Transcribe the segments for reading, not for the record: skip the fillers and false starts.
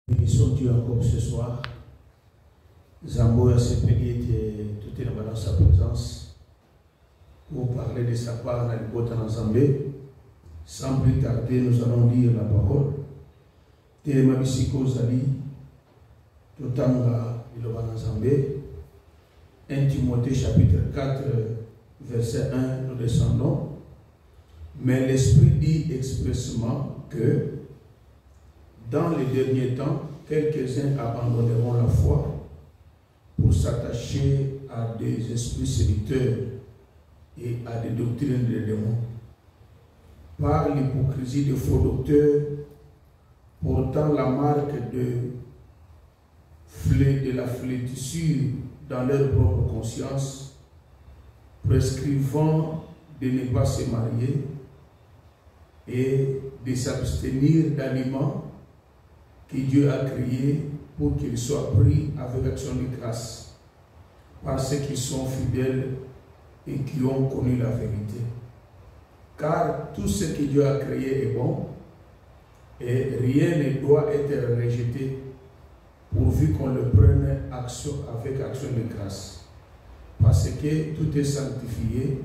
Bénissons Dieu encore ce soir. Zambo a se payé tout est dans sa présence pour parler de sa part dans le bout en Zambé. Sans plus tarder, nous allons lire la parole. Téléma Bisiko Zali, Totanga Iloban Zambé. 1 Timothée chapitre 4, verset 1, nous descendons. Mais l'Esprit dit expressément que dans les derniers temps, quelques-uns abandonneront la foi pour s'attacher à des esprits séducteurs et à des doctrines de démons. Par l'hypocrisie de faux docteurs, portant la marque de la flétrissure dans leur propre conscience, prescrivant de ne pas se marier et de s'abstenir d'aliments que Dieu a créés pour qu'ils soient pris avec action de grâce par ceux qui sont fidèles et qui ont connu la vérité. Car tout ce que Dieu a créé est bon et rien ne doit être rejeté pourvu qu'on le prenne avec action de grâce. Parce que tout est sanctifié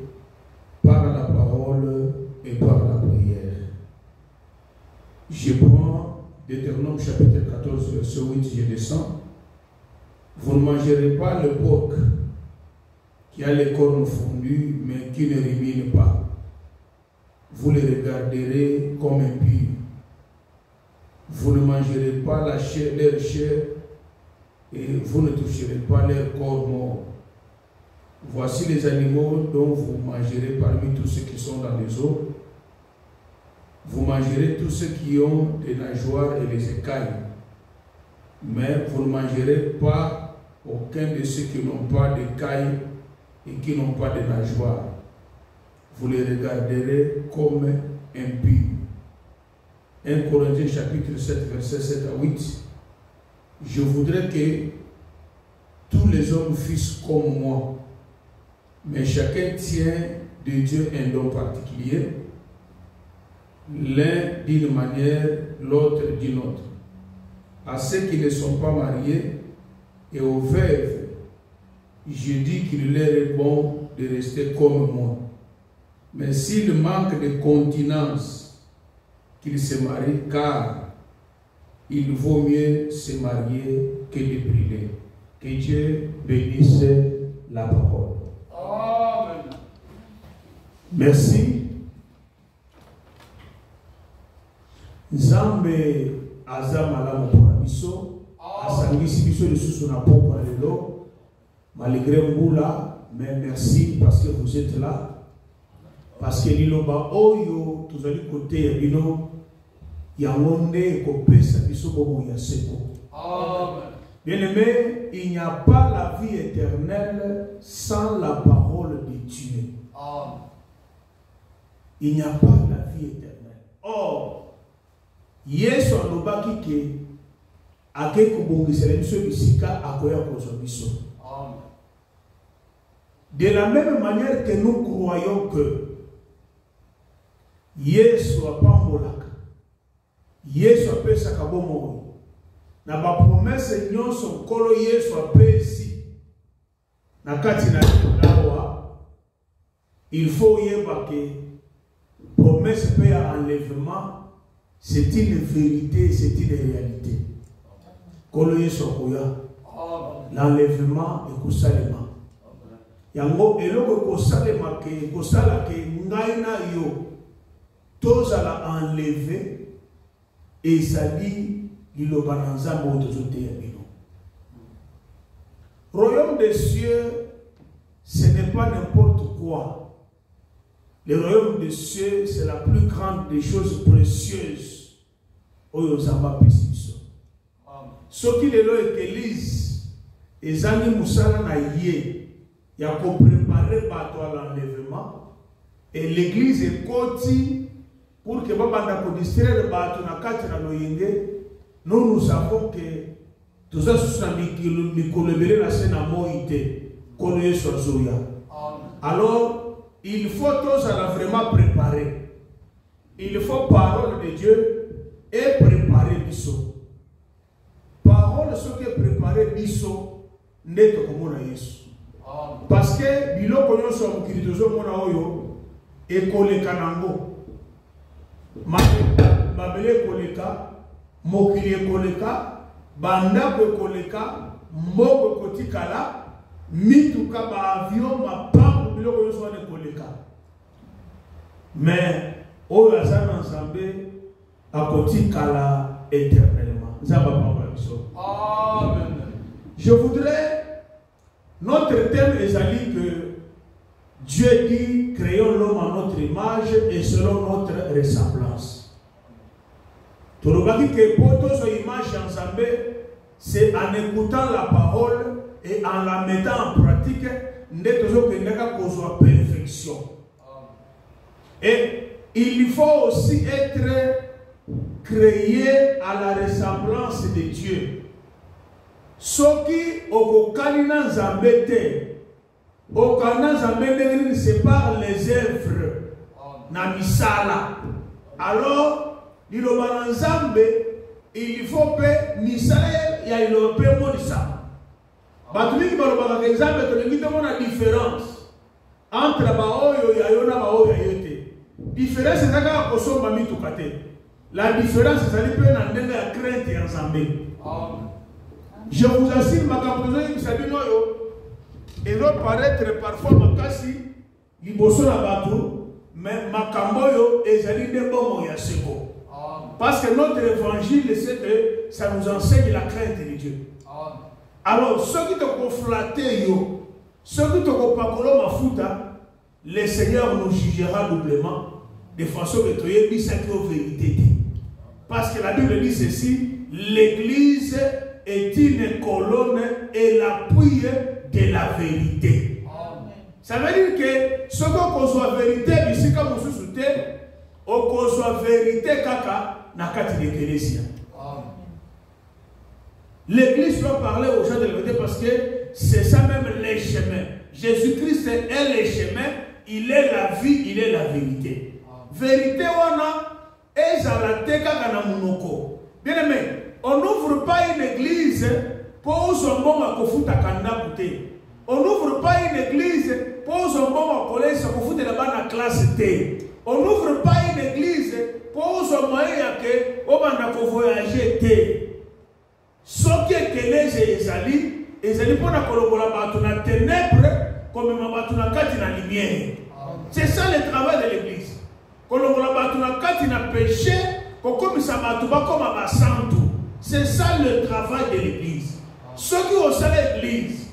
par la parole et par la prière. Je prends Deutéronome chapitre 14, verset 8, je descends. Vous ne mangerez pas le porc qui a les cornes fondues, mais qui ne rumine pas. Vous les regarderez comme impurs. Vous ne mangerez pas leur chair, et vous ne toucherez pas leur corps mort. Voici les animaux dont vous mangerez parmi tous ceux qui sont dans les eaux. Vous mangerez tous ceux qui ont des nageoires et les écailles, mais vous ne mangerez pas aucun de ceux qui n'ont pas d'écailles et qui n'ont pas de nageoires. Vous les regarderez comme impurs. 1 Corinthiens chapitre 7, verset 7 à 8. Je voudrais que tous les hommes fussent comme moi, mais chacun tient de Dieu un don particulier, l'un d'une manière, l'autre d'une autre. À ceux qui ne sont pas mariés et aux veuves, je dis qu'il leur est bon de rester comme moi. Mais s'il manque de continence, qu'ils se marient, car il vaut mieux se marier que de brûler. Que Dieu bénisse la parole. Amen. Merci. Nzambe azamala mopona biso asangisi biso lisusu na poko na lelo malgré mbula, mais merci parce que vous êtes là, parce que liloba oyo tozali côté ya bino yango nde kopesa biso bomo ya seko. Amen. Bien-aimé, il n'y a pas la vie éternelle sans la parole de Dieu. Amen. Il n'y a pas la vie éternelle. Or Yesu alobaki ke ake kobongisela biso bisika akoya kozwa biso. Amen. De la même manière que nous croyons que Yesu apambolaka, Yesu apesaka bomoi, na ba promesse nyonso nkolo Yesu apesi na kati na lawa, il faut yeba ke promesse pe ya enlèvement, c'est une vérité, c'est une réalité. Kolo Yesu akoya, l'enlèvement et kosalema. Yango eloko kosalema ke kosala ke ngai na yo tozala enlevé et sali liloba na nzambe oyo tozoteya bino. Royaume des cieux, ce n'est pas n'importe quoi. Le royaume des cieux, c'est la plus grande des choses précieuses. Oyo zamba pesi biso. Soki lelo église ezali musala na ye ya ko préparer bato à l'enlèvement, et l'église est koti pour que babanda ko distraire bato na kati na loyenge. Nous savons que tout ça sous mikolo ebele na se na moite kono Yesu azoya. Alors il faut tous vraiment préparer. Il faut parole de Dieu et préparer biso. parole ce qui est préparé biso ndeto komona Yesu. Parce que biloko nyonso mokili tozomona oyo ekoleka nango. Mabele ekoleka, mokili ekoleka, bandako ekoleka, mboko ekotikala, mituka ba avion mapambo biloko nyonso wana ekoleka. Mais oyo aza na Nzambe akotikala éternellement. Amen. Je voudrais, notre thème est que Dieu dit créons l'homme à notre image et selon notre ressemblance. Tout le monde qui porte son image ensemble, c'est en écoutant la parole et en la mettant en pratique, nous soit perfection. Et il faut aussi être créé à la ressemblance de Dieu. Soki okokalina nzambete, okana nzambete c'est par les œuvres na misala. Alors, liloba nzambe, il faut que misala ya ilope monisa. Batuli baloba ka nzambe to lingi to na différence entre baoyo ya yona baoyo ya yote. Différence c'est ça ko somba mitukate. La différence c'est que na ndenge ya crainte ya nzambe. Je vous assure, ma capote, il doit paraître parfois makasi, liboso na bato, mais ma camboyo est allé de bon ya seko. Parce que notre évangile, c'est que ça nous enseigne la crainte de Dieu. Alors, ceux qui te conflatent, ceux qui te compacolo ma fouta, le Seigneur nous jugera doublement de façon que tu aies mis cette vérité. Parce que la Bible dit ceci, l'Église est une colonne et l'appui de la vérité. Amen. Ça veut dire que ce qu'on soit vérité, ici comme on se soutient, on soit vérité kaka na kati de l'Église. L'Église doit parler aux gens de la vérité parce que c'est ça même les chemins. Jésus-Christ est le chemin, il est la vie, il est la vérité. Amen. Vérité wana ezalate kaka na munoko. Bien aimé, on n'ouvre pas une église pour son bon à kofuta kanda kouté. On n'ouvre pas une église pour son bon à collège à kofuta la bas classe T. On n'ouvre pas une église pour son moyen que on va voyager T. Ce qui est que les ezali pour la collaborer dans la ténèbres comme dans la lumière. C'est ça le travail de l'église. Collaborer dans la péché comme ça va tout comme à santo. C'est ça le travail de l'église. Ceux qui ont ça l'église,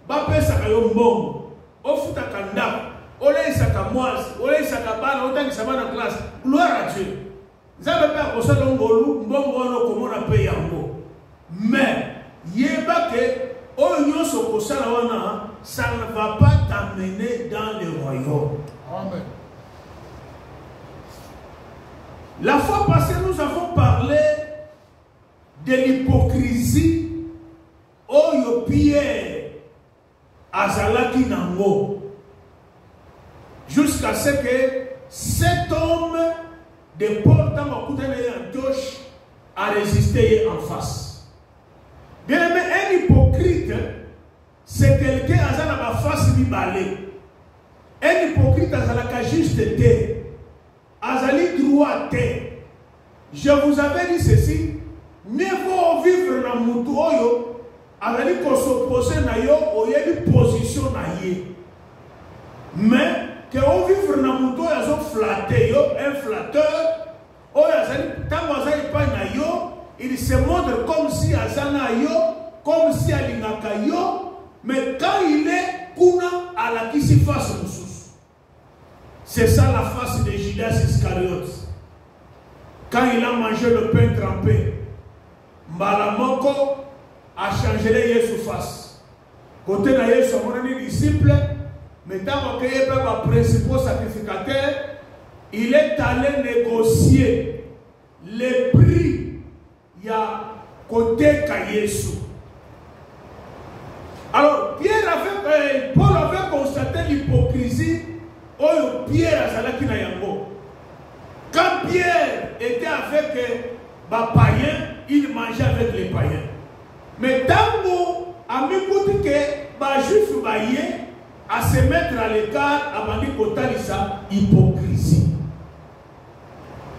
Bapé Sakayombo, Ofuta Kanda, Ole Sakamoise, Ole Sakabana, autant que ça va dans la classe. Gloire à Dieu. Vous avez pas pour ça l'ongolou, Mbongo, comme on a payé en gros. Mais, Yébake, Oyo Sokosa, ça ne va pas t'amener dans le royaume. Amen. La fois passée, nous avons parlé de l'hypocrisie oyo Pierre azalaki nango jusqu'à ce que cet homme de Paul dans Antioche a résisté en face. Bien aimé, un hypocrite, c'est quelqu'un qui a la face bibalée. Un hypocrite a juste été, azali droit. Je vous avais dit ceci. Mieux vaut vivre dans le monde avec qu'on s'oppose à yo ou y a une position à y. Mais que on vivre dans le monde ils ont flatté yo un flatteur ou il se montre comme si azana yo comme si alinaka yo mais quand il est kuna à la qui se face mususu. C'est ça la face de Judas Iscariote. Quand il a mangé le pain trempé, Mbalamoko a changé les Yesu face. Côté de Yesu, mon disciple, mais tant qu'il est pas principal sacrificateur, il est allé négocier le prix il y a côté de Yesu. Alors, Paul avait constaté l'hypocrisie où Pierre a salaki na yango. Quand Pierre était avec les païens, il mangeait avec les païens. à se mettre à l'écart avant de porter sa hypocrisie.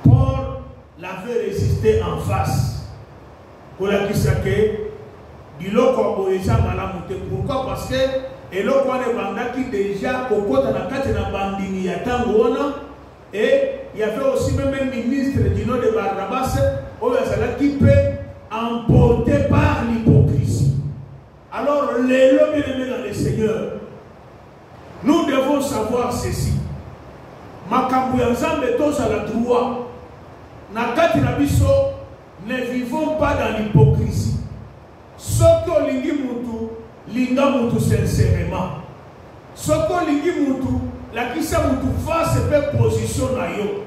Paul l'avait résisté en face. Pour la kisake, biloko oeza malamu. Pourquoi? Parce que eloko wana bandaki déjà kokota na kati na bandini ya tango wana, et il y avait aussi même un ministre du nom de Barnabas qui peut emporter par l'hypocrisie. Alors les bien-aimés dans le Seigneur, nous devons savoir ceci. Makambu ya Nzambe toza la droit. Na kati na biso, ne vivons pas dans l'hypocrisie. Soko lingi mutu, linga mutu sincèrement. Soko lingi mutu, la kisa mutu face pe position na yo.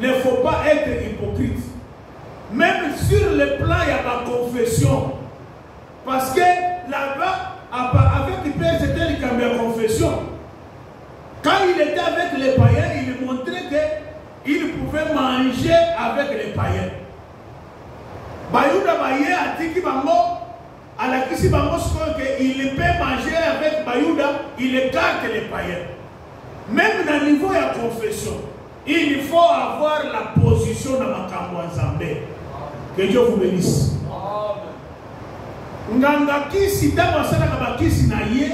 Ne faut pas être hypocrite. Même sur le plan, il y a ma confession. Parce que là-bas, avec Père, c'était la confession. Quand il était avec les païens, il montrait qu'il pouvait manger avec les païens. Bayouda Baye a dit qu'il peut manger avec Bayouda, il écarte les païens. Même dans le niveau de la confession, il faut avoir la position dans ma Zambé. Que Dieu vous bénisse. Nganga kisi dama sana kama kisi na ye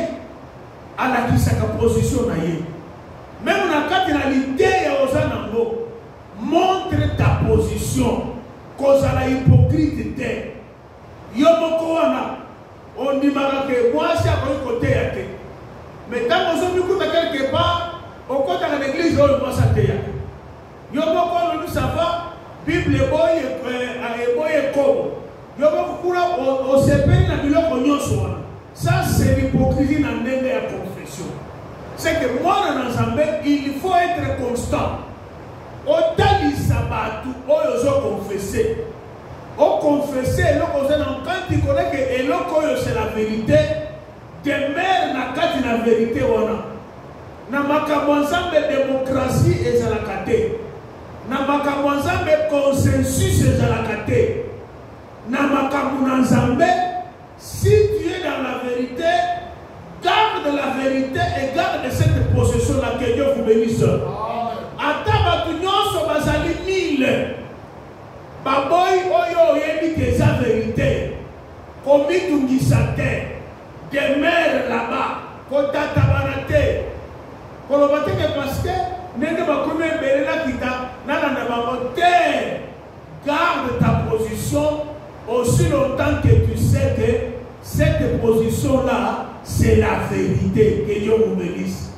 ala kisa ka position na ye. Même na kati na l'idée ya ozanango, montre ta position. Cause la hypocrite te. Yo moko wana on dit que moi c'est à côté ya te. Mais quand on se dit quelque part, au côté de l'église on pense à te ya. Yo moko nous savoir Bible boye kobo. Yo moko on se peine na biloko nyonso wana. Ça c'est l'hypocrisie dans ndenge ya confession. C'est que moi dans Nzambe, il faut être constant. Otali sabatu oyo zo confesser. O confesser eloko zena quand tu connais que eloko oyo c'est la vérité, demeure na kati na vérité wana. Na makambo Nzambe démocratie ezalaka te. Na makambo Nzambe consensus ezalaka te. Na makambo na Nzambe, si tu es dans la vérité, garde la vérité et garde cette possession là, que Dieu vous bénisse. Ata batu nyonso bazali 1000 baboy oyo oyebi que sa vérité komitungisa te demeure là-bas kotatabana te koloba te que parce que ndenge bakomi ebelela kita nalanda bango te. Garde ta position aussi longtemps que tu sais que cette position là c'est la vérité. Que Dieu vous bénisse.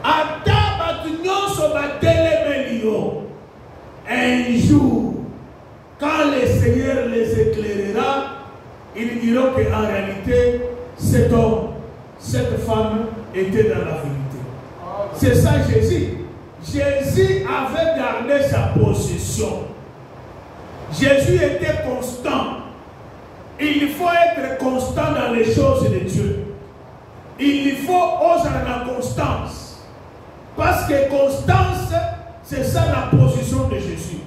Ata batu nyonso batelemeli yo, un jour quand le Seigneur les éclairera, ils diront qu'en réalité cet homme, cette femme était dans la vérité. C'est ça Jésus. Jésus avait gardé sa position. Jésus était constant. Il faut être constant dans les choses de Dieu. Il faut oser la constance. Parce que constance, c'est ça la position de Jésus.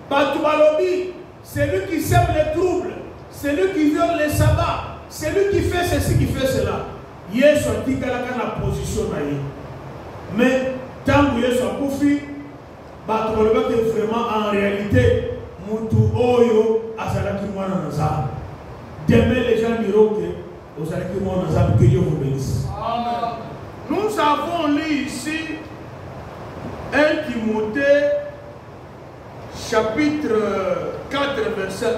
Batubalobi, c'est lui qui sème les troubles, c'est lui qui viole les sabbats, c'est lui qui fait ceci, qui fait cela. Yesu a dit qu'il a la position. Mais tant que Yesu a koufi, Batubalobi est vraiment en réalité, Moutou Oyo, Azalaki Mwana Nazar. Demain, les gens diront que Azalaki Mwana Nazar, que Dieu vous bénisse. Amen. Nous avons lu ici 1 Timothée chapitre 4 verset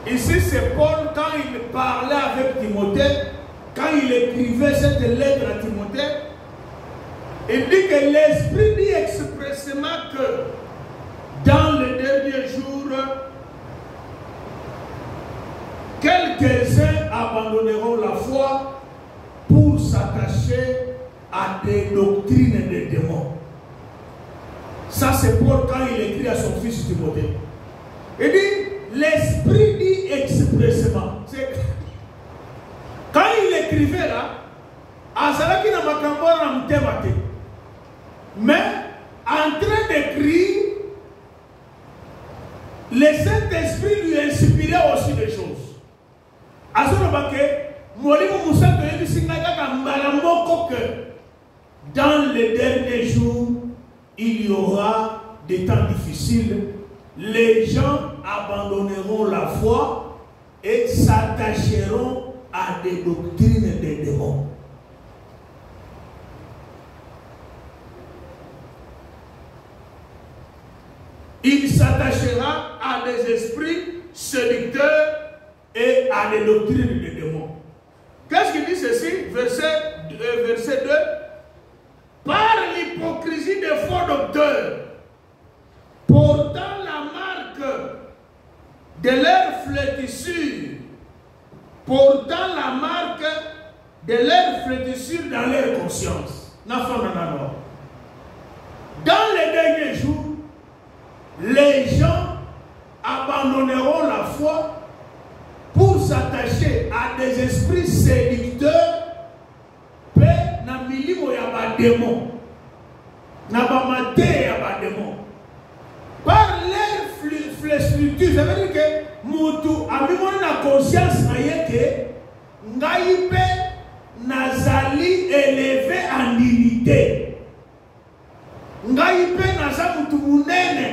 1. Ici c'est Paul quand il parlait avec Timothée, quand il écrivait cette lettre à Timothée, il dit que l'Esprit dit expressément que dans les derniers jours, quelques-uns abandonneront la foi pour s'attacher à des doctrines de démons. Ça c'est Paul quand il écrit à son fils Timothée. Il dit, l'Esprit dit expressément. Quand il écrivait là, Azalaki na makambora na mtemate. Mais en train d'écrire, le Saint-Esprit lui inspirait aussi des choses. Azonobake, Molimu Musato dans les derniers jours, il y aura des temps difficiles. Les gens abandonneront la foi et s'attacheront à des doctrines des démons. Il s'attachera à des esprits séducteurs et à des doctrines des démons. Qu'est-ce qu'il dit ceci? Verset 2. Par l'hypocrisie des faux docteurs, portant la marque de leur flétrissure, portant la marque de leur flétrissure dans leur conscience. Dans les derniers jours, les gens abandonneront la foi pour s'attacher à des esprits séducteurs, na milimo ya ba démon, na ba maté ya ba démon. Par leur flétrissure, ça veut dire que mutu amimoni na conscience na yeke ngai pe nazali élevé en dignité. Ngai pe naza mutu munene.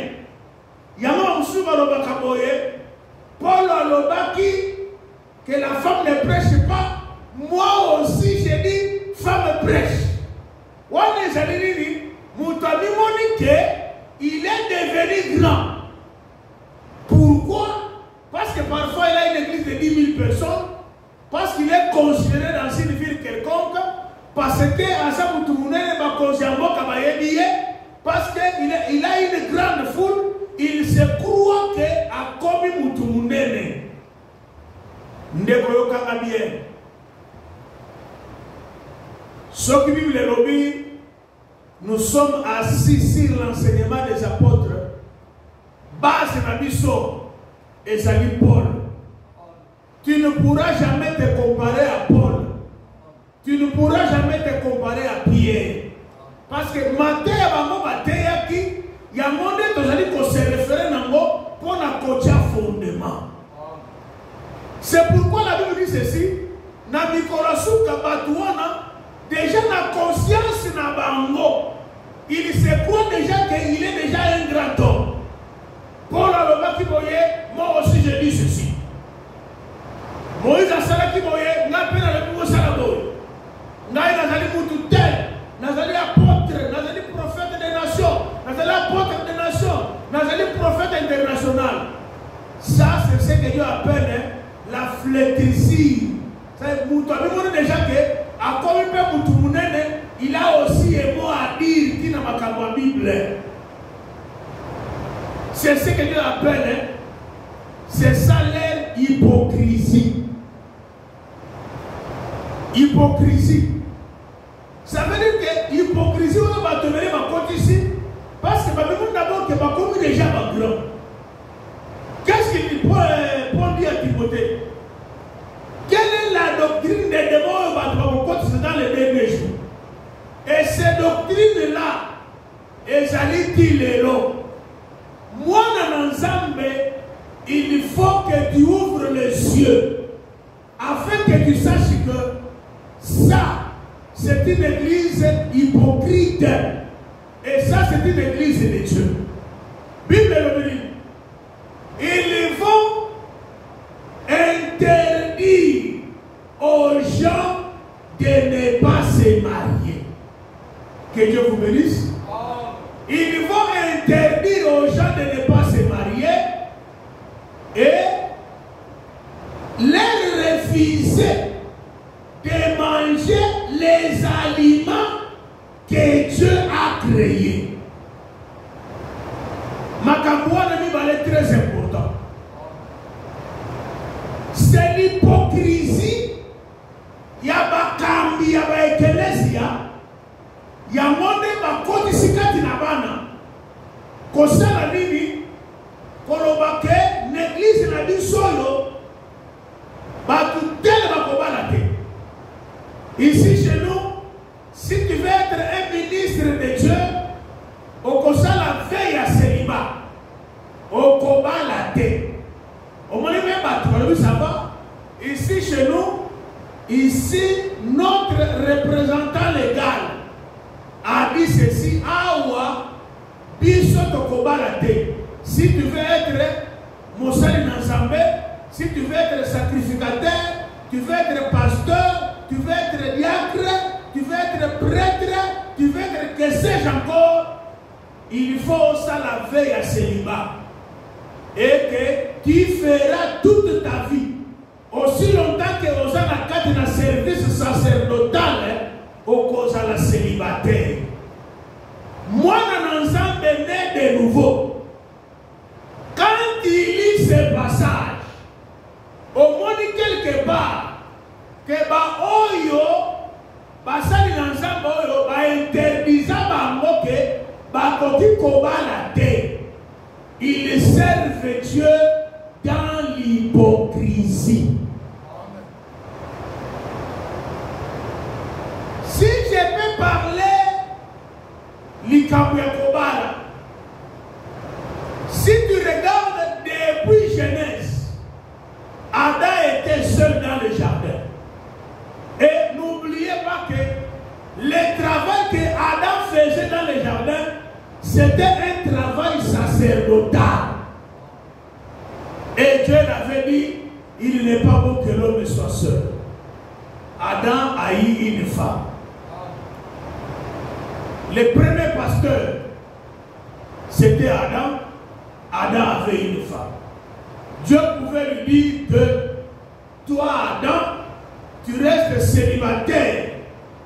Yama musuba lobaka boye. Paul alobaki que la femme ne prêche pas. Moi aussi j'ai dit femme prêche. Il est devenu grand. Pourquoi? Parce que parfois il a une église de 10 000 personnes. Parce qu'il est considéré dans une ville quelconque. Parce que parce qu'il a une grande foule. Il se croit que a commis Moutoumounen. Ndekoyo bien. Ce qui vivent les lobbies, nous sommes assis sur l'enseignement des apôtres. Base Nabiso et Zali Paul. Tu ne pourras jamais te comparer à Paul. Tu ne pourras jamais te comparer à Pierre. Parce que Matthieu il y a un monde qui se réfère pour un coach fondement. C'est pourquoi la Bible dit ceci. Déjà la conscience n'a bango. Il se croit déjà qu'il est déjà un grand homme. Paul a le qui moi aussi je dis ceci. Moïse a sala qui voyait, n'a pas le pouvoir salaboy. N'a pas le tel, n'a pas apôtre, n'a pas prophète des nations, n'a pas apôtre des nations, n'a pas prophète international. Ça c'est ce que Dieu appelle la flétrissure. C'est pour toi, déjà que à comme il a aussi un mot à dire qui n'a pas la Bible. C'est ce que Dieu appelle, c'est ça leur hypocrisie. Hypocrisie. Ça veut dire que l'hypocrisie, on va te donner ma côte ici, parce que d'abord que ma commune déjà ma grand. Qu'est-ce qu'il dit Paul dit à Timothée? Quelle est la doctrine des démons dans les derniers jours? Et ces doctrines-là, elles allaient dire les lots. Moi, dans l'ensemble, il faut que tu ouvres les yeux afin que tu saches que ça, c'est une église hypocrite. Et ça, c'est une église de Dieu. Bible le dit. Ils vont interdire aux gens de ne pas se marier. Que Dieu vous bénisse. Ils vont interdire aux gens de ne pas se marier et leur refuser de manger les aliments que Dieu a créés. Makambouana est très important. C'est l'hypocrisie. Il y a Bakambi, il y a Ecclesia. Il y a monde qui sikati na bana. Kosala nini? Kolobake l'église na bisoyo. Batu tel bakobala te. Ici chez nous, si tu veux être un ministre de Dieu, au kosala veille à célibat. Au kobala te. Au moins même batu, ça va. Ici chez nous, Ici, notre représentant légal a dit ceci, Awa, biso tokobalate. Si tu veux être Moussali Nansambé, si tu veux être sacrificateur, tu veux être pasteur, tu veux être diacre, tu veux être prêtre, tu veux être que sais-je encore, il faut ça la veille à célibat. Et que tu feras toute ta vie. Aussi longtemps que vous avez la carte de service sacerdotal, au cause à la célibataire. Moi, dans l'ensemble né de nouveau, quand il lit ce passage, au moins quelque part, que Oyo, basali l'ensemble Oyo, interdisa ils servent Dieu dans l'hypocrisie. Si je peux parler l'Ikabouya, si tu regardes depuis Genèse, Adam était seul dans le jardin. Et n'oubliez pas que le travail que Adam faisait dans le jardin, c'était un travail sacerdotal. Et Dieu l'avait dit, il n'est pas bon que l'homme soit seul. Adam a eu une femme. Le premier pasteur, c'était Adam. Adam avait une femme. Dieu pouvait lui dire que toi, Adam, tu restes célibataire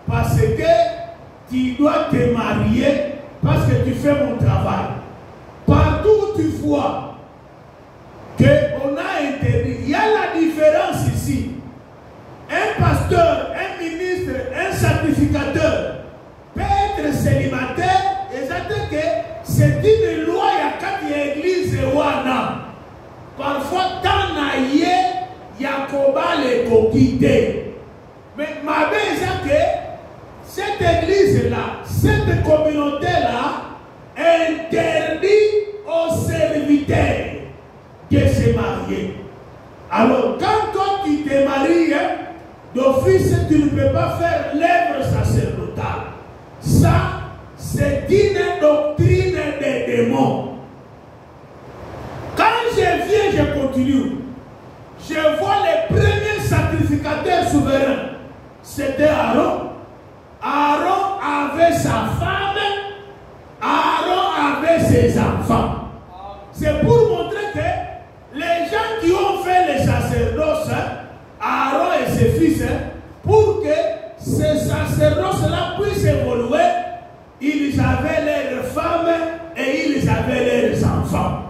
parce que tu dois te marier, parce que tu fais mon travail. Partout où tu vois qu'on a interdit, il y a la différence ici. Un pasteur, un ministre, un sacrificateur peut être célibataire, et c'est que c'est une loi il y a l'église wana. Parfois, tant naïe, Yakoba les coquité. Mais ma belle, c'est que cette église-là, cette communauté-là, interdit aux serviteurs de se marier. Alors, quand toi tu te maries, d'office, tu ne peux pas faire l'œuvre sacerdotale. Ça, c'est une doctrine des démons. Quand je viens, je continue. Je vois les premiers sacrificateurs souverains. C'était Aaron. Aaron avait sa femme. Aaron avait ses enfants. C'est pour montrer que les gens qui ont fait les sacerdoces, Aaron et ses fils, pour que ces sacerdoces-là puissent évoluer, ils avaient leurs femmes et ils avaient leurs enfants.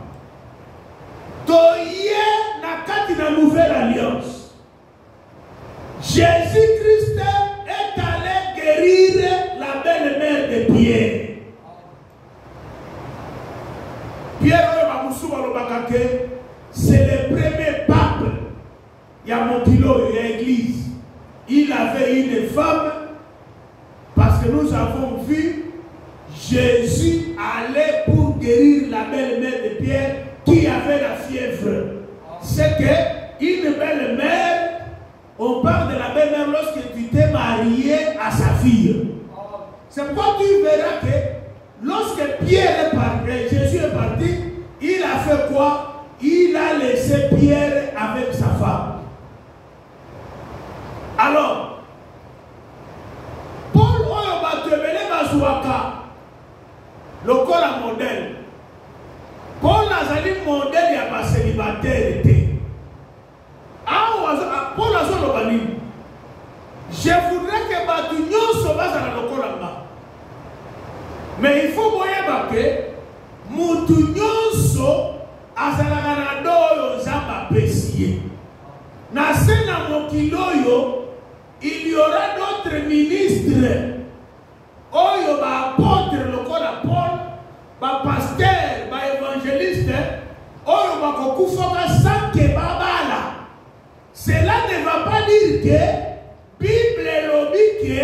Toye na kati na nouvelle alliance. Jésus-Christ est allé guérir la belle-mère de Pierre. Pierre c'est le premier pape. Il y a Montilo, il y a l'église. Il avait une femme parce que nous avons vu Jésus aller pour guérir la belle-mère de Pierre qui avait la fièvre. C'est qu'une belle-mère, on parle de la belle-mère lorsque tu t'es marié à sa fille. C'est pourquoi tu verras que lorsque Pierre est parti, Jésus est parti, il a fait quoi? Il a laissé Pierre avec sa femme. Alors, Paul Oyoba Tebele Bazouaka, le corps à modèle. Paul Azali modèle ya ba célibataire était. Paul Azali Lobani. Je voudrais que Batu Nyonso bazala lokolanga. Mais il faut voir que Mutu Nyonso azalaka na doyo zamba pesiye. Na sena mokiloyo, il y aura d'autres ministres. Oyo ba apôtre lokola Paul, ba pasteur, ba évangéliste, oyo ba kokufoka sanke babala. Cela ne va pas dire que Bible lobi que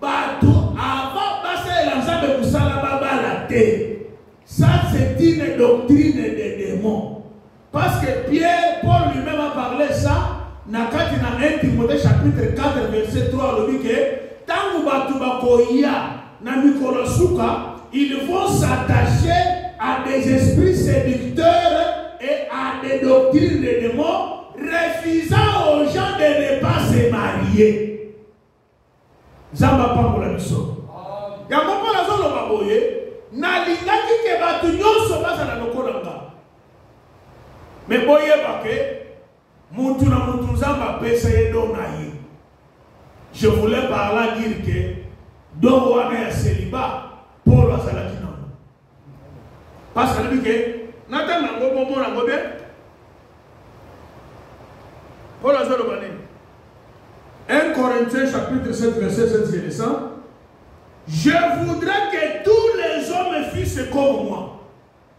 bato avant passer l'ensemble de ça la babala te. Ça c'est une doctrine des démons. Parce que Pierre, Paul lui-même a parlé ça nakati na 1 Timothée chapitre 4 verset 3 lobi ke tangu batu bakoya na mikolo suka, ils vont s'attacher à des esprits séducteurs et à des doctrines de démons, refusant aux gens de ne pas se marier. Zamba pambola biso. Yango pona zolo baboye na lingaki ke batu nyonso bazala lokola nga. Mais boye bake mutu na mutu zamba pesa ye do na ye. Je voulais par là dire que do wana ya célibat Paul azalaki na. Parce que dit que nata na ngobo mo na ngobe Paul azalo bane 1 Corinthiens chapitre 7 verset 7 et 9. Je voudrais que tous les hommes fussent comme moi.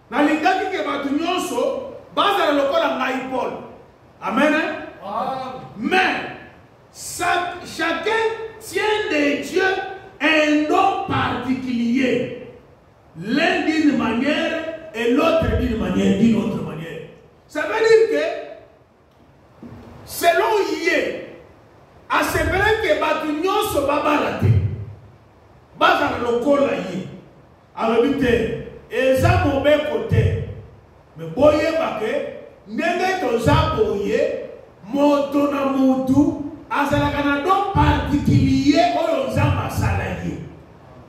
Na lingaki ke batu nyonso bazala lokola ngai Paul. Amen. Mais chacun tient de Dieu un don particulier. L'un d'une manière et l'autre d'une manière, d'une autre manière. Ça veut dire que selon Yé, à ce moment que batu nyonso babalate, bazala lokola Yé. Alors bité, eza mauvais côté. Mais boye bake, ndenge toza boye, moto na mutu, azalaka na don particulier oyo nzamba asala ye.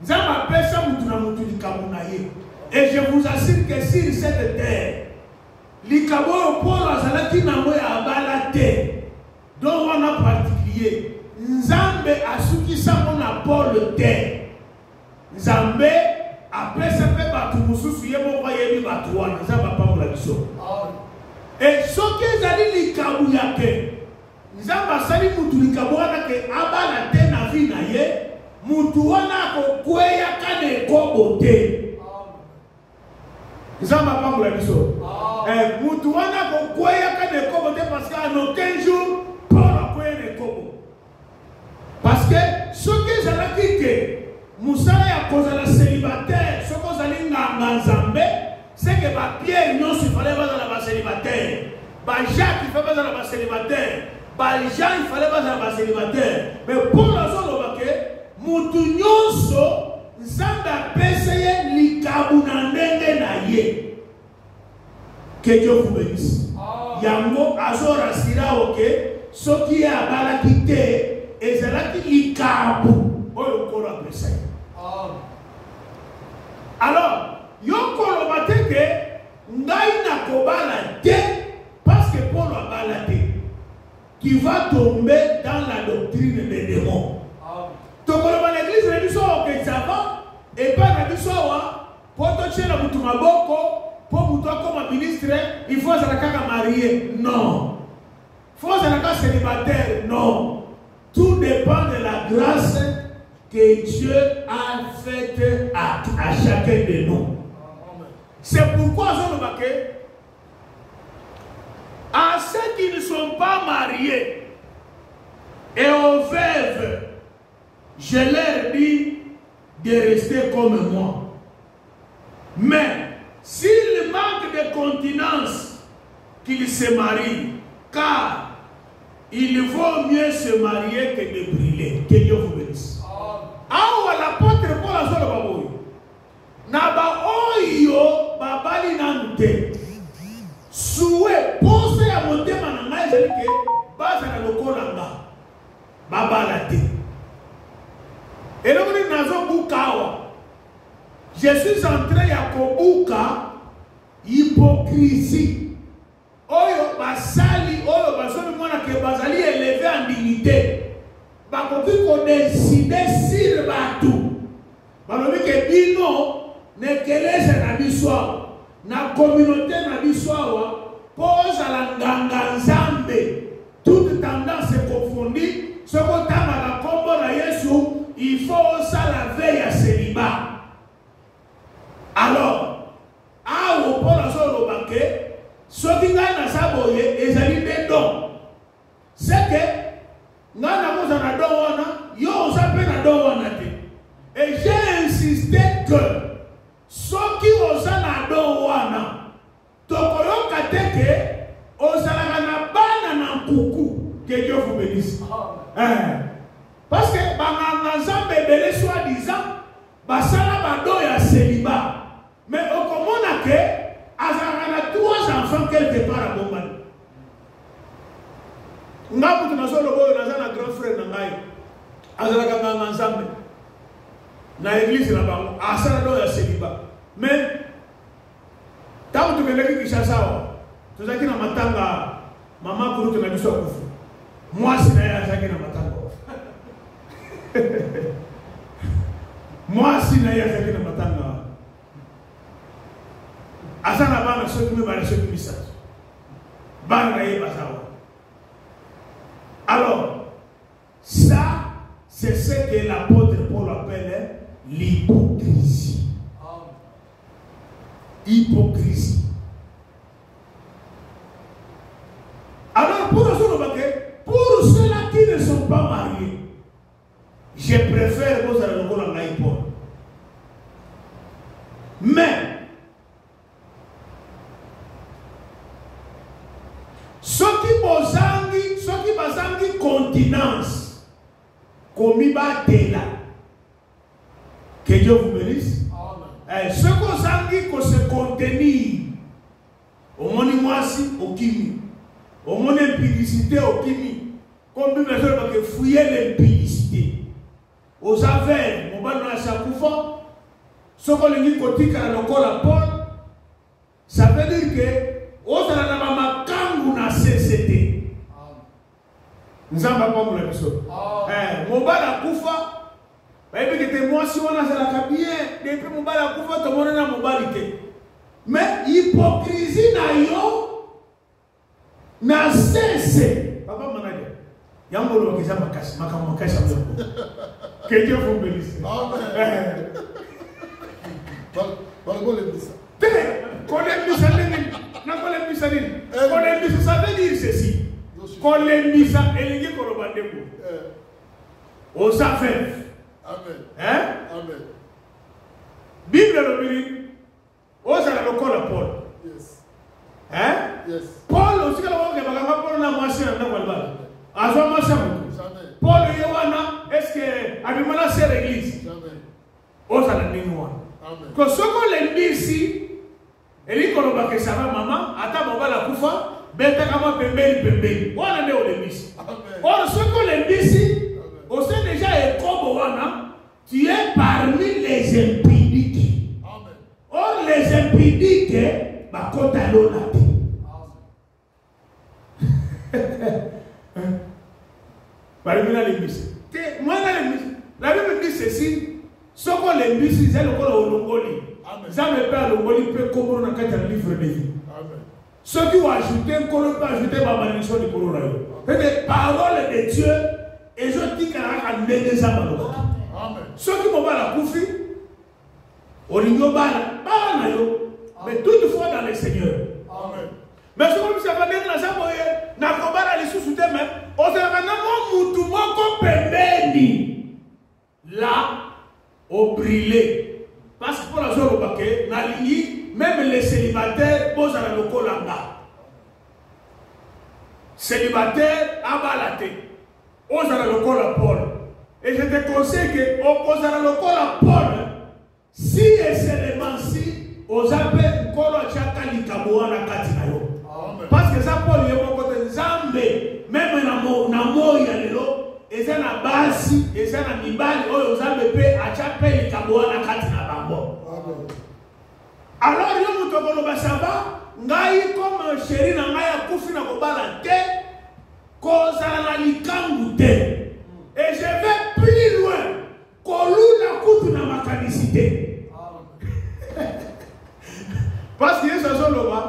Nzamba pesa mutu na mutu likabu na ye. Et je vous assure que sur cette terre, likabu oyo Paul azalaki nango ya abala te. Donc wana particulier. Nzambe asukisa mo na Paul te. Nzambe apesa pe batu mususu ye moko yebi batu wana. Nzamba pambola biso. Et soki ezali likabu yake, Nzamba sali mutu likabu wana ke abala te na vi na ye, mutu wana kokweya kane kobo te. Nzamba pambola biso. Mutu wana kokweya kane kobo te parce qu'en aucun jour Paul akweya ne kobo. Parce que soki ezalaki ke musala ya kozala célibataire, soki ozali nganga Nzambe, c'est que Pierre non il fallait pas dans la célibataire. Jacques il fallait pas dans la célibataire. Jean il fallait pas dans la célibataire. Mais pour la zone obake, mutu nyonso Nzamba pese likabu na ndenge na ye. Que Dieu vous bénisse. Yango azora sira oke, soki ya bala kite ezalaki likabu oyo kolo pese. Alors yokolo bateke ngai na kobala te parce que Paul a balaté qui va tomber dans la doctrine des démons. Tokolo ba l'église na biso ke sava et pas na biso wa poto tshela mutu maboko po mutu akoma ministre il faut ça kaka marié non. Faut ça kaka célibataire non. Tout dépend de la grâce que Dieu a faite à chacun de nous. C'est pourquoi à ceux qui ne sont pas mariés et aux veuves, je leur dis de rester comme moi. Mais s'ils manquent de continence, qu'ils se marient, car il vaut mieux se marier que de brûler. Que Dieu vous bénisse. Ah, l'apôtre Paul a dit baboy. Naba oyo babali nante. Soué pose ya motema na ngai zelike baza na lokola nga. Babala te. Et donc nous nazo bukawa. Je suis en train ya kobuka hypocrisie. Oyo basali oyo basomi mona ke bazali élevé en dignité. Bakoki ko décider sur batou. Balobi ke bino nekeleza na biswa na communauté na biswa posa la nganga Nzambe toute tendance confondue soko tanga la kombo na Yesu il faut ça la veille à célibat. Alors awo pona solo banke soki ngai na saboye ezali de don c'est que ngana moza na don wana yo osape na don wana te. Et j'ai insisté que soki oza na don wana tokoyoka teke ozalaka na bana na nkuku Que Dieu vous bénisse. Parce que Banganga bébé soi-disant, basala bado ya célibat. Mais au commun que azarana 3 enfants quelque part à Bombani. Ngabu tunazo lobo nazana grand frère na ngai. Azalaka Banganga nzambe. Na église na bango asala do ya célibat. Mais tant que tu veux que ça tozaki na matanga mama kurutu na biso kufu. Moi si na ya zaki na matanga. Moi si na ya zaki na matanga. Asana bana soki me bana soki message. Bana ye basawa. Alors ça c'est ce que l'apôtre Paul appelle l'hypocrisie. Hypocrisie. Alors pour ceux-là qui ne sont pas mariés, je préfère que vous allez le voir en Paul. Mais ceux qui bazangi continence, comme il va là, que Dieu vous bénisse. Ceux qui ont se contenir, au moins au kimi, au moins l'impudicité au kimi, comme Bible dit que fouiller l'impudicité. Aux affaires, mon ban à chaque fois, ce qu'on dit côté car le col Paul, ça veut dire que aux anama kangu na CCT. Nous avons pas pour la mission. Mon ban à Koufa. Et puis que moi si on a la bien depuis mon bal à Koufa tout le monde a mon balité. Mais hypocrisie na yo na cesse. Papa manager. Yambolo qui ça makashi makamakashi ambo. Que Dieu vous bénisse. Amen. Ça veut dire ceci. Kolembisa elingi kolobandeko. Aux affaires. Amen. Hein? Amen. Bible le dit, osala lokola Paul. Yes. Hein? Yes. Paul aussi que la baganga Paul na marché na balbala. Azo marché. Jamais. Paul yewana est-ce que abimana c'est l'église? Jamais. Osala ninwa. Amen. Ko soko lembisi eliko loba ke saba mama ata bobala kufa beta kama pembeni. Wana ndio lembisi. Amen. Or soko lembisi au sein déjà tu es parmi les impudiques. Amen. Or les impudiques, bah quand t'as l'eau là. La Bible dit ceci. Ce qu'on les bis, c'est le col au Longoli. Ça me perd le Longoli peut comme on a qu'à un livre de vie. Ceux qui ont ajouté un col peut ajouter ma malédiction du col. C'est des paroles de Dieu. Et je dis qu'il y a un des amis. Ceux qui m'ont la koufi, on n'y a pas, mais toutefois dans le Seigneur. Amen. Mais ce que ça va dire dans sa moyenne, n'a pas les sous-soutés même, on se rend compte que là, au brûlé. Parce que pour la zone au paquet, même les célibataires posent à la loco là-bas. Célibataires à balater. Ose à la loco la Paul. Et je te conseille que ose à la loco la Paul. Si et seulement si, aux appels, kolo chaka likaboa na katina yo. Parce que ça Paul est mon côté Zambé, même na moya lelo, et ça na basi, et ça na mibali, aux Zambé pe a chapé likaboa na katina bambo. Alors yo mutokolo basaba, ngai comme chéri na ngai akufi na kobala te. Et je vais plus loin. Koluna kutu na makanicité. Parce que ça sont là-bas.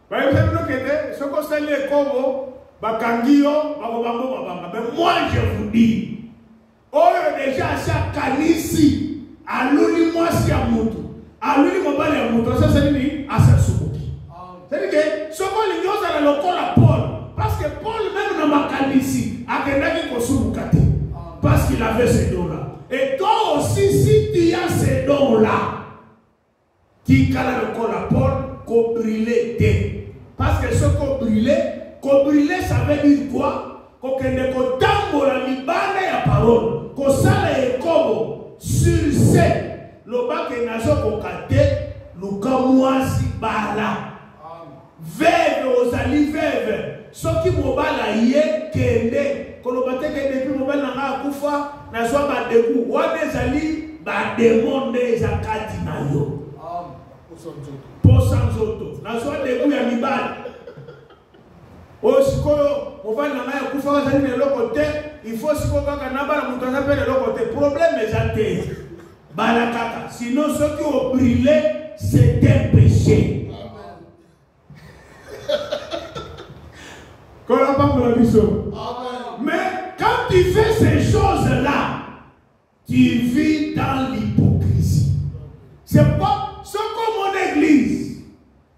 Par exemple, ce qu'on s'est les kobo, bakangio, bakobambo babanga. Mais moi je vous dis, oh déjà chaque kanisi, aluli moi si à mutu, aluli mobile à mutu, ça c'est lui à sa souki. C'est-à-dire que ce qu'on l'ignore dans le local à Paul. Parce que Paul même dans ma ici a parce qu'il avait ces dons-là. Et toi aussi, si tu as ces dons-là, qui cala le col à Paul, qu'on brûlait. Parce que ce qu'on brûlait, ça veut dire quoi? Qu'on kende kotambola libanda ya parole kosala ekobo sur ce lobake nazo kokate luka mwasi bala veve ozali veve soki mobala ye kende kolobate kende depuis mobala nanga akufa nazwa badeku wana ezali bademonde ezakati na yo posa nzoto nazwa deku ya mibali oyo sikoyo mobali nanga akufa wazali na eloko te il faut sikoyo kaka nabala moto aza mpe na eloko te problème eza te bala kaka sinon soki obrile c'est un péché. Mais quand tu fais ces choses-là, tu vis dans l'hypocrisie. C'est pas ce comme mon église.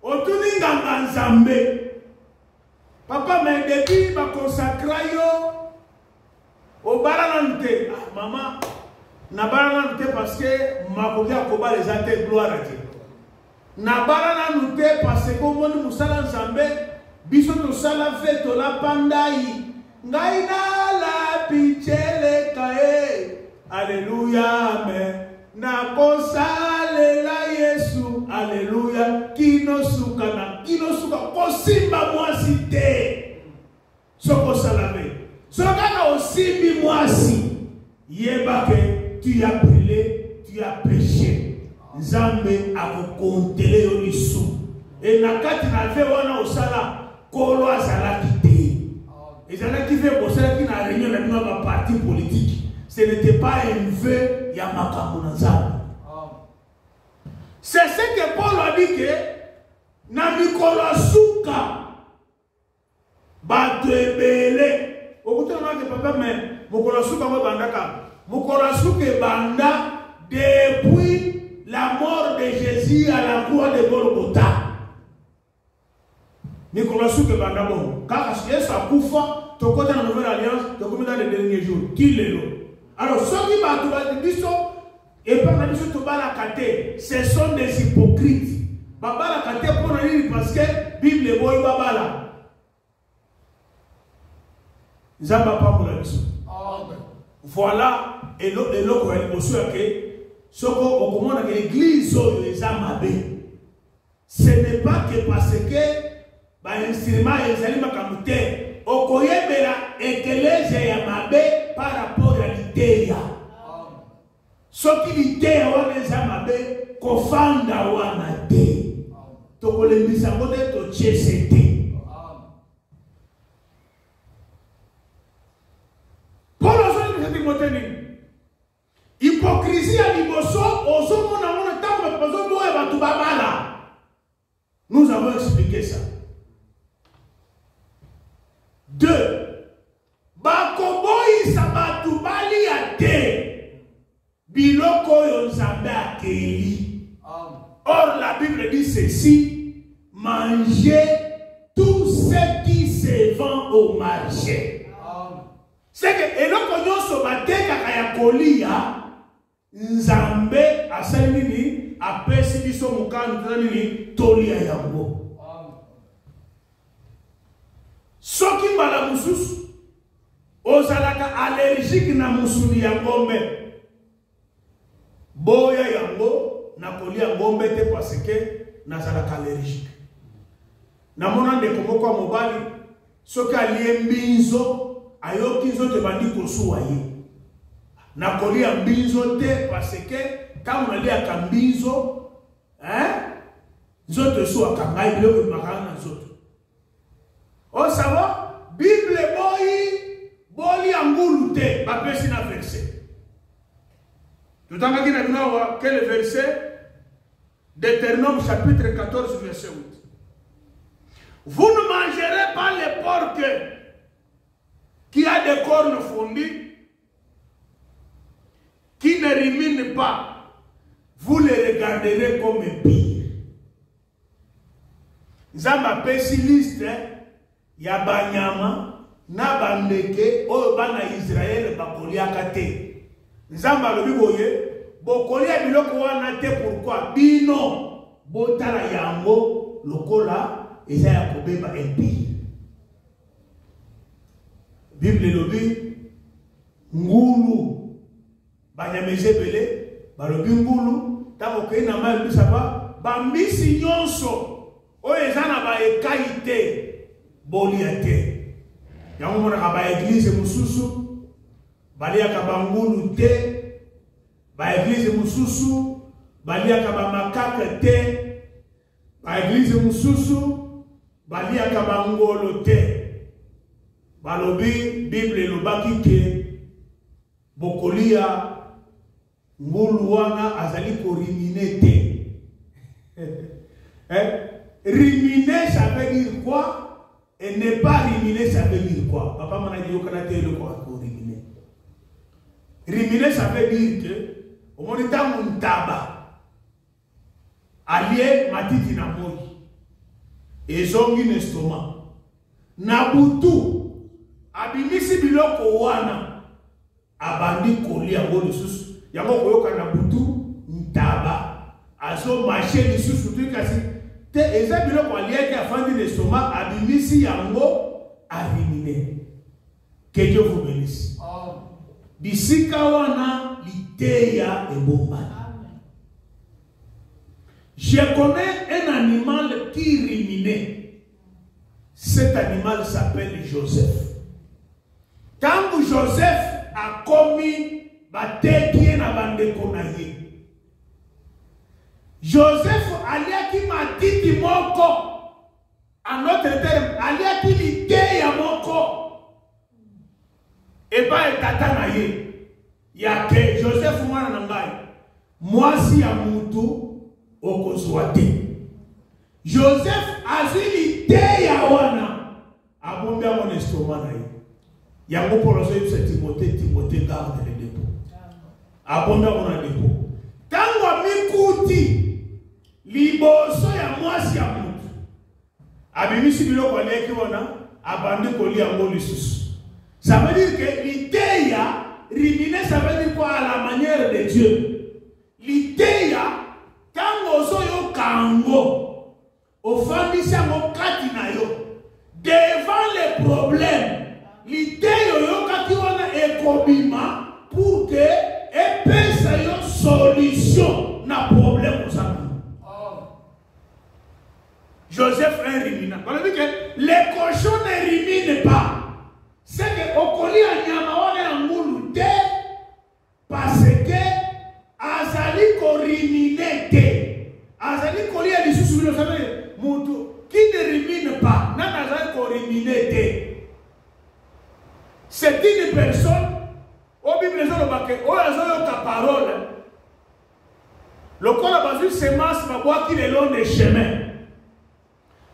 Autour d'un Nzambe. Papa m'a dit, ma consacra yo. Au baranante. Ah, maman. Na baranante parce que ma kokia koba les athées gloire à Dieu. Na baranante parce que comme on musala Nzambe. Biso to sala feto la pandai ngai na la pichele kae alléluia amen na kosale la Yesu alléluia kino suka kosimba mwasi te soko salame soka osimbi mwasi yeba que tu as brûlé tu as péché Nzambe akokontele yo lisu et nakati na ve wana osala Kolo azalaki te. Ezalaki fait bosser qui na réunion na bino ba parti politique. Ce n'était pas un vœu ya makambo na Nzambe. C'est ce que Paul a dit que na mikolo suka bato ebele. Okutana na papa mais mokolo suka mo bandaka. Mokolo suka banda depuis la mort de Jésus à la croix de Golgotha. Nicolas Souke Bandabo, car Yesu a kufa, to côté la nouvelle alliance, to comme dans les derniers jours, qu'il est là. Alors, ceux qui battent dit et par la mission to bala kate, ce sont des hypocrites. Baba la kate pour nous parce que Bible est boy babala. Zamba pas pour la mission. Voilà, et l'eau pour elle, monsieur, que ce qu'on commande à l'église, les amabés. Ce n'est pas que parce que instrument ezali makambo te okoyebela ekeleze ya mabe par rapport à l'idée soki l'idée wana eza mabe kofanda wana te tokolembisa ngo te totiese te Paul ozolembisa timote nini hypocrisie ya liboso ozomona mona ntango bazoboya bato babala. Nous avons expliqué ça. 2. Bakoboyi sabatu bali ate biloko yo Nzambe akeli. Or la Bible dit ceci: mangez tout ce qui se vend au marché. C'est que eloko nyonso bateka ya kolia Nzambe asali nini apesi biso mukanu nini tolia yango. Soki mbala mususu ozalaka allergique na musuni ya ngombe boya yango na kolia ngombe te parce que nazalaka allergique. Na mona ndeko moko mobali soki alie mbinzo ayoki nzoto bandi kosuwa ye na kolia mbinzo te parce que kama unalia mbinzo nzoto esuwa kangai biloko makana na nzoto. Oh, ça va? Bible boli angulute, bapesi na verset. Tout en cas, quel verset? Deutéronome chapitre 14, verset 8. Vous ne mangerez pas les porcs qui a des cornes fondues, qui ne ruminent pas. Vous les regarderez comme pires. Zamba pesi liste, ya banyama na bandeke oyo bana Israël bakoliaka te. Nzamba lobi boye bokolia biloko wana te pourquoi bino botala yango lokola eza ya kobeba empire. Bible lobi ngulu banyameze bele balobi ngulu tango ke na mai bisa ba misi nyonso oyo ezana ba ekaite boliate yango mona ka ba église mususu baliaka ba ngulu te ba église mususu baliaka ba makaka te ba église mususu baliaka ba ngolo te balobi Bible lobaki ke bokolia ngulu wana azali ko rimine te. Riminer ça veut dire quoi? Et ne pas riminer ça veut dire quoi? Papa m'a dit au Canada le quoi pour riminer. Riminer ça veut dire que au moment où on taba allié matiti na moi et zongi l'estomac nabutu abimisi biloko wana abandi kolia ngolo susu yango koyoka na butu ntaba azo marché lisusu tu kasi te eza biloko aliaki afandi l'estomac abimisi yango arimine. Que Dieu vous bénisse. Bisika wana liteya ebomba. Je connais un animal qui riminait. Cet animal s'appelle Joseph. Quand Joseph a commis bateki na bandeko na ye, Joseph aliaki matiti moko, en autre terme aliaki liteya moko eba etata na ye yake Joseph mwana na ngai mwasi ya mutu okozwa te. Joseph azili teya wana abombe mon estomac na ye yango polo so yebisa Timothée garde le dépôt abombe mon dépôt tango mikuti liboso ya mwasi ya mutu abimisi biloko aleki wana abandi kolia ngo lisusu. Ça veut dire que l'idéa riminer, ça veut dire quoi? À la manière de Dieu. L'idéa, quand on yo kango, au fondissant au katinayo, devant les problèmes, l'idéa yo katiwana ekobima pour que epese yo solution na problème aux amis. Joseph est un riminant. On dit que les cochons ne riminent pas. C'est que okolia nyama wana ya ngulu te parce que azali ko rimine te. Azali kolia lisusu bilo sabe mutu qui ne rimine pas na azali ko rimine te. C'est une personne au Bible zo lo bake o azoyo ta parole. Le kola bazu semence babwa ki le long des chemins.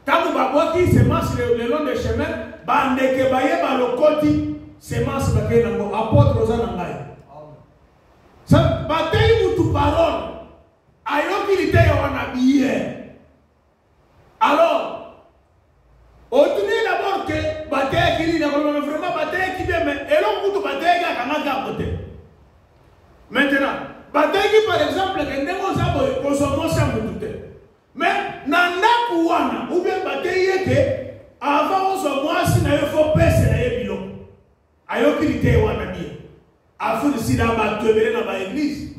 Tangu babwa ki semence le long des chemins bandeke baye balokoti semence bakena ngo apôtre za ngai ça batay mutu parole ayoki liteya wana biye. Alors obtenez d'abord que batay ki ni na vraiment batay ki bien mais elo mutu batay ga kanga côté. Maintenant batay ki par exemple que ndemo za boy consommation mutu te mais nanda kuwana ou bien batay yeke avant on moi si na faut pèse na yebilo ayoki lite wana bien afu si na ba tebele na ba église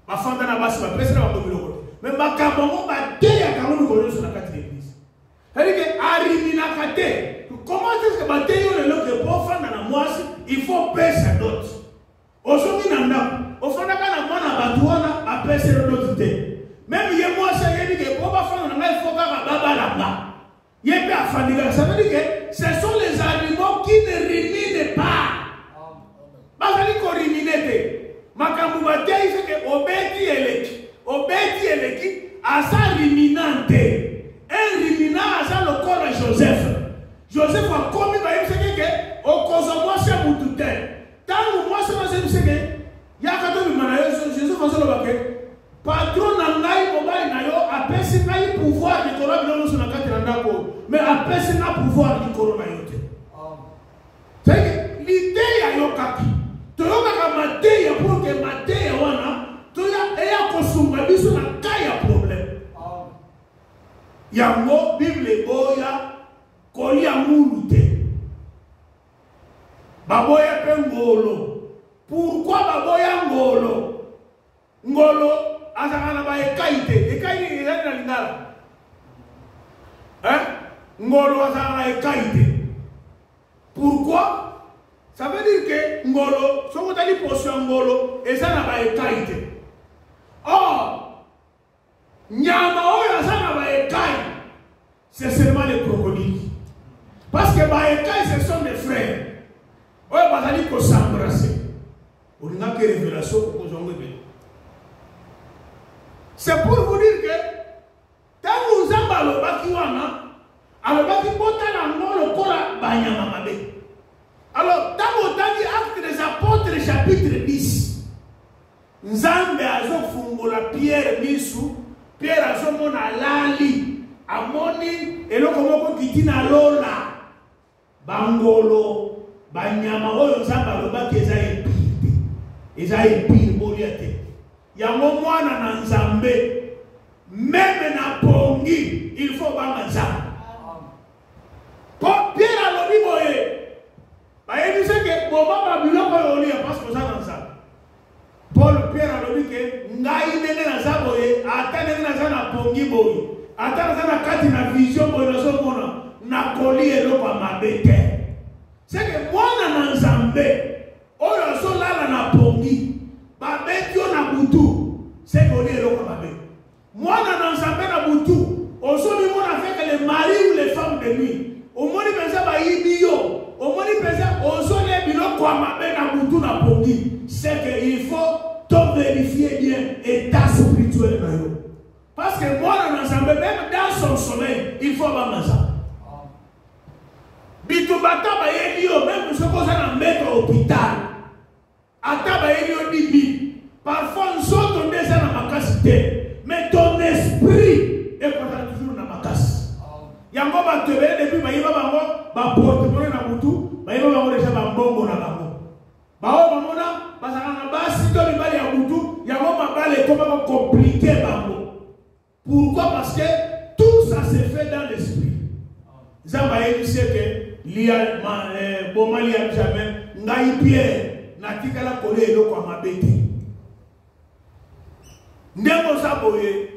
ba fanda na basi ba pèse na ba tobilo mais ba kabongo ba te ya kango ko yoso na kati l'église c'est que arimina kate comment est-ce que ba te yo le que pour fanda na moi il faut pèse d'autres osomi na ndako ofanda kana mwana ba tuona ba pèse d'autres te même ye moi ça yebi que pour ba fanda na il faut ka baba là. Ça veut dire que ce sont les animaux qui ne riminent pas. Basali ko riminete. Makambu batei c'est que obeti eleki asa riminante. Un riminant asa le corps de Joseph. Joseph a commis ba yebise que okozomo se mutute. Tangu moi se yebise que yakato bimana Joseph fasolo bake patron na ngai mobali na yo apesi ngai pouvoir de korobi no so na kati na ndako mais apesi na pouvoir de corona yote. C'est que l'idée ya yo kaki to yo ka mate ya pour que mate ya wana to ya eya kosumba biso na kaya problème. Yango Bible boya kolia mulu te. baboya pe ngolo. Pourquoi baboya ngolo? Ngolo azakana ba ekaite. Ekaite ezali na lingala. Hein? Ngolo azakana ekaite. Pourquoi? Ça veut dire que ngolo, si on a dit potion ngolo, et ça n'a pas ekaite. Or, nyama oyo ça n'a pas ekaite. C'est seulement les crocodiles. Parce que les ekaite, ce sont des frères. Oyo bazali ko s'embrasser. On n'a que révélation pour nous. C'est pour vous dire que tant que nous avons le baki wana, alors baki bota na ngolo kola banyama mabe. Alors, dans le acte des apôtres, chapitre 10, Nzambe azo fungola Pierre misu, Pierre azo mona lali, amoni, eloko moko kitina lola, bangolo, banyama oyo Nzambe alobaki eza epire boliate. Yango mwana na Nzambe, même na pongi, il faut banga Nzambe. Pierre alobi boye. Il dit que parce que ça. Paul Pierre a dit que ngai nene na zaboye atane na zana pongi boy atane na kati na vision boy na so mona na koli eloko mabete. C'est que mwana na Nzambe oyo so lala na pongi babetio na butu c'est koli eloko mabete. Mwana na Nzambe na butu osomi mona fait que les maris ou les femmes de nuit au moni pensa ba yibiyo. Au moins, c'est qu'il faut te vérifier bien l'état spirituel. Parce que moi, même dans son sommeil, il faut avoir ça. Bitubata même ce qu'on a mettre à l'hôpital. Parfois, nous autres, on est dans ma capacité. Mais ton esprit est toujours dans ma casse. Yango ba tebe depuis ba yiba bango ba porte-monnaie na butu ba yiba bango déjà ba mbongo na bango ba o bamona ba sanga ba sito libali ya butu yango mabale ko ba compliqué bango. Pourquoi? Parce que tout ça se fait dans l'esprit. Zamba yebi seke liya bomali ya jamais ngai Pierre na tikala kole eloko amabete ndemo saboye.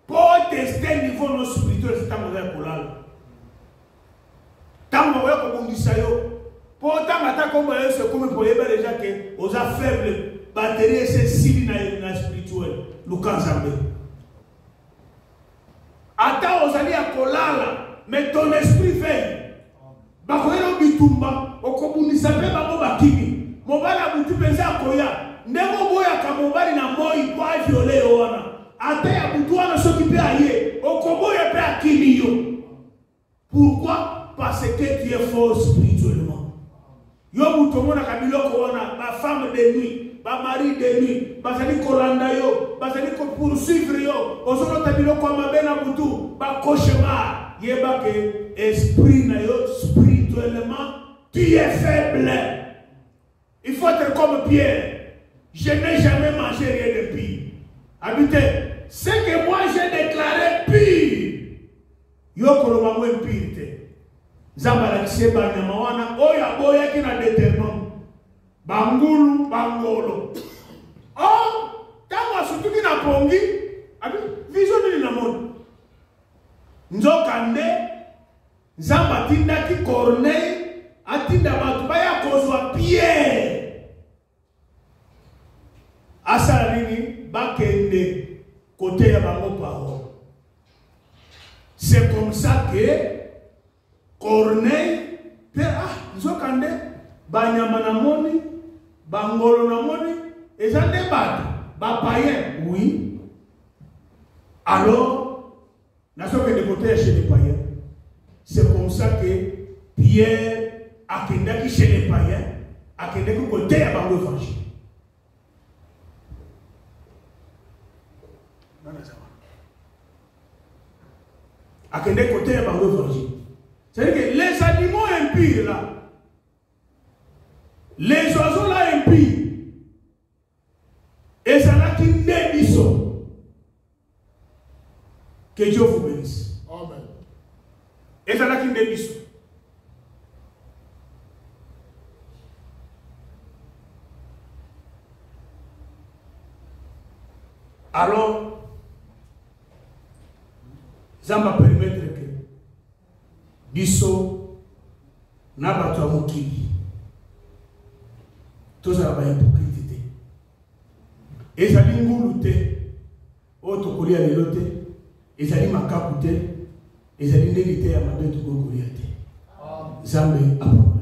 Pour tester le niveau de nos spirituels, c'est un modèle pour l'âme. Tant que vous avez pour autant que c'est comme pour les déjà que aux faibles batteries, c'est si dans spirituel. Lucas Zambé. Attends, vous allez à Kolala, mais ton esprit veille. Bakoyelo bitumba, okobundisa pe babo bakini. Mobala butu penza akoya. Ndemo boya ka mobali na moi kwa violé wana. Ate ya butuana s'occuper aye, okoboya pe akimiyo. Pourquoi? Parce que tu es fort spirituellement. Yo butomona kabiloko wana, ma femme de nuit, ma mari de nuit, bazali kolanda yo, bazali ko poursuivre yo, ozono tabiloko mabena butu, ba cauchemar, yeba ke esprit na yo spirituellement, tu es faible. Il faut être comme Pierre. Je n'ai jamais mangé rien de pire. Habitez. Ce que moi j'ai déclaré pire. Yoko lo mwe pire. Zambala kiseba na mawana oya boya kina déterminant. Bangulu bangolo. Oh, tango asutuki na pongi, abi vision ni na monde. Nzokande Zamba tinda ki Corneille atinda batu baya kozwa Pierre. Asa nini bakende côté ya bango parole. C'est comme ça que Corneille Nzokande banyama na moni bangolo na moni ezande batu ba païen oui. Alors n'a pas de côté chez les païens. C'est comme ça que Pierre a kendaki chez les païens a kendaki côté ya bango évangile. À quel côté est par l'évangile? C'est-à-dire que les animaux impurs là, les oiseaux là impies, et ça là qui n'est que Dieu vous bénisse. Amen. Et ça là qui n'est Alors, ça va permettre que biso na bato ya mokili tozala ba hypocrite te. Ezali ngulu te oyo tokolia lelo te, ezali makaku te, ezali ndenge te ya mabe tokokolia te. Nzambe apambola.